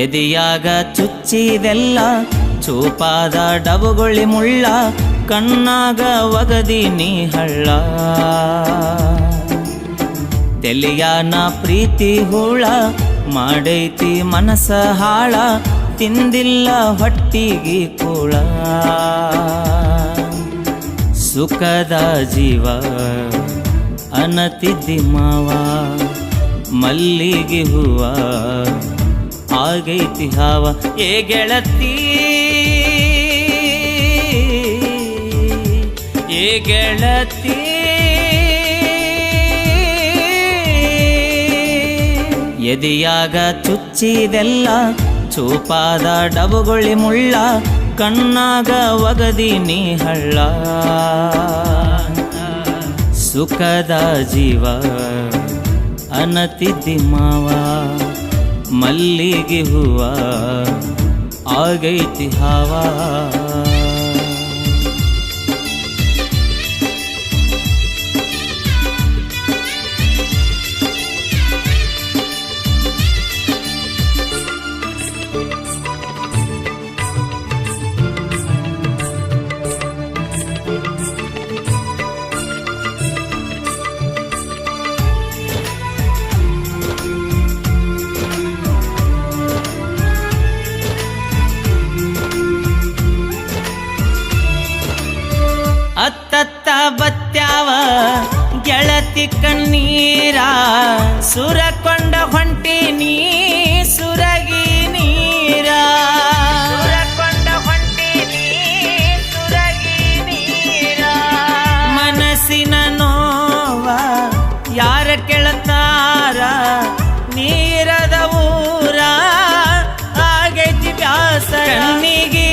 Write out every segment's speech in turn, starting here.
ಎದೆಯಾಗ ಚುಚ್ಚಿದೆಲ್ಲ ಚೂಪಾದ ಡಬುಗುಳಿ ಮುಳ್ಳ, ಕಣ್ಣಾಗ ಒಗದಿ ನೀ ಹಳ್ಳ. ತೆಲಿಯಾನ ಪ್ರೀತಿ ಹೂಳ, ಮಾಡೈತಿ ಮನಸ ಹಾಳ, ತಿಂದಿಲ್ಲ ಹೊಟ್ಟಿಗೆ ಕೂಳ. ಸುಖದ ಜೀವ ಅನತಿದ್ದಿ ಮಾವ, ಮಲ್ಲಿಗೆ ಹೂವ ಆಗೈತಿ ಹಾವ. ಏ ಗೆಳತಿ ಏ ಗೆಳತಿ, ಎದೆಯಾಗ ಚುಚ್ಚಿದೆಲ್ಲ ಚೂಪಾದ ಡಬುಗುಳಿ ಮುಳ್ಳ, ಕಣ್ಣಾಗ ಒಗದಿ ನೀ ಹಳ್ಳ. ಸುಖದ ಜೀವ ಅನತಿದ್ದಿ ಮಾವ, ಮಲ್ಲಿಗೆ ಹೂವ ಆಗೈತಿ ಹಾವ. ಅತ್ತತ್ತ ಬತ್ಯಾವ ಗೆಳತಿ ಕಣ್ಣೀರ, ಸುರಕೊಂಡ ಹೊಂಟಿ ನೀ ಸುರಗಿ ನೀರ. ಸುರಕೊಂಡ ಹೊಂಟಿ ನೀ ಸುರಗಿ ನೀರ. ಮನಸ್ಸಿನ ನೋವ ಯಾರ ಕೆಳತಾರ, ನೀರದ ಊರ ಆಗೈತಿ ಬ್ಯಾಸರ. ಕಣ್ಣಿಗೆ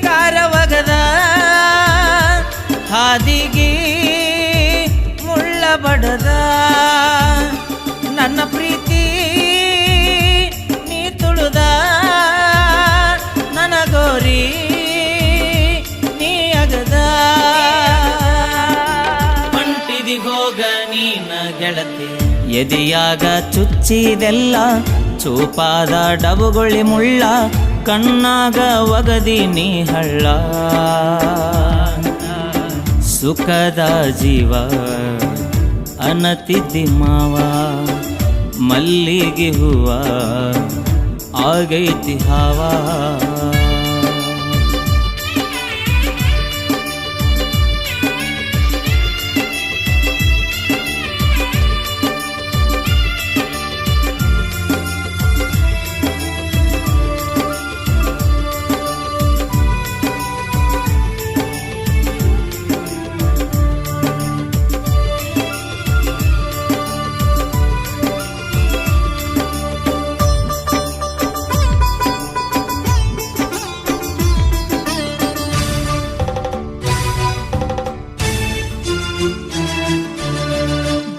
ಕಾರವಗದ ಹಾದಿಗೆ ಮುಳ್ಳ ಬಡದ, ನನ್ನ ಪ್ರೀತಿ ನೀ ತುಳುದ, ನನ್ನ ಗೋರಿ ನೀ ಅಗದ. ಹೊಂಟಿದಿ ಹೋಗ ನೀನ ಗೆಳತಿ, ಎದೆಯಾಗ ಚುಚ್ಚಿದೆಲ್ಲ ಚೂಪಾದ ಡಬುಗುಳಿ ಮುಳ್ಳ, ಕಣ್ಣಾಗ ಒಗದಿ ನೀ ಹಳ್ಳ. ಸುಖದ ಜೀವ ಅನತಿದ್ದಿ ಮಾವ, ಮಲ್ಲಿಗೆ ಹೂವ ಆಗೈತಿ ಹಾವ.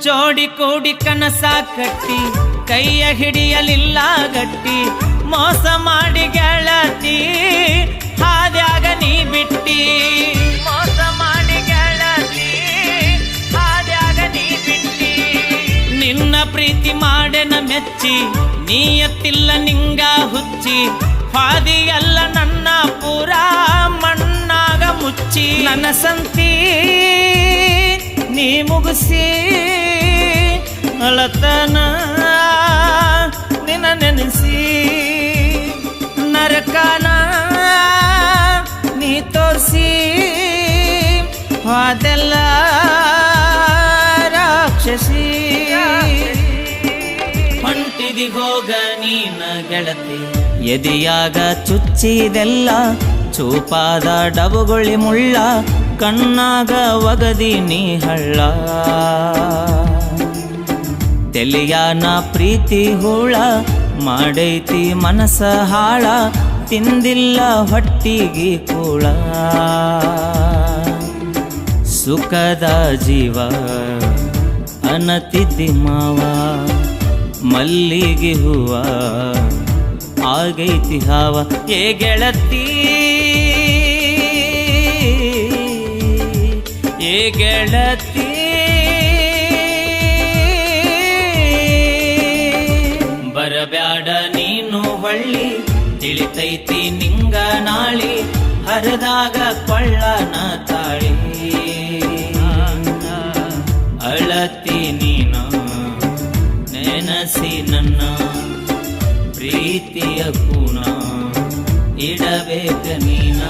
ಜೋಡಿ ಕೂಡಿ ಕನಸ ಕಟ್ಟಿ ಕೈಯ ಹಿಡಿಯಲಿಲ್ಲ ಗಟ್ಟಿ, ಮೋಸ ಮಾಡಿ ಗೆಳತಿ ಹಾದ್ಯಾಗ ನೀ ಬಿಟ್ಟಿ. ಮೋಸ ಮಾಡಿ ಗೆಳತಿ ಹಾದ್ಯಾಗ ನೀ ಬಿಟ್ಟಿ. ನಿನ್ನ ಪ್ರೀತಿ ಮಾಡೆನ ಮೆಚ್ಚಿ, ನೀಯತ್ತಿಲ್ಲ ನಿಂಗ ಹುಚ್ಚಿ, ಹಾದಿಯಲ್ಲ ನನ್ನ ಪೂರ ಮಣ್ಣಾಗ ಮುಚ್ಚಿ. ನನ್ನ ಸಂತಿ ನೀ ಮುಗಿಸಿ ಅಳತನ ನಿನ್ನ ನೆನೆಸಿ, ನರಕನ ನೀ ತೋರಿಸಿ ಅದೆಲ್ಲ ರಾಕ್ಷಸಿ. ಹೊಂಟಿದಿ ಹೋಗ ನೀನ ಗೆಳತಿ, ಎದೆಯಾಗ ಚುಚ್ಚಿದೆಲ್ಲ ಚೂಪಾದ ಡಬುಗುಳಿ ಮುಳ್ಳ, ಕಣ್ಣಾಗ ಒಗದಿ ನೀ ಹಳ್ಳ. ತೆಲಿಯಾನ ಪ್ರೀತಿ ಹೂಳ, ಮಾಡೈತಿ ಮನಸ ಹಾಳ, ತಿಂದಿಲ್ಲ ಹೊಟ್ಟಿಗೆ ಕೂಳ. ಸುಖದ ಜೀವ ಅನತಿದ್ದಿ ಮಾವ, ಮಲ್ಲಿಗೆ ಹೂವ ಆಗೈತಿ ಹಾವ. ಏ ಗೆಳತಿ ಏ ಗೆಳತಿ, ಬರಬ್ಯಾಡ ನೀ ಹೇಳಿ ತಿಳಿತೈತಿ ನಿಂಗ ನಾಳಿ ಹರಿದಾಗ ಕೊಳ್ಳನ ತಾಳಿ ಅಳತಿ ನೀನ ನೆನಸಿ ನನ್ನ ಪ್ರೀತಿಯ ಕೂನ ಇಡಬೇಕ ನೀನ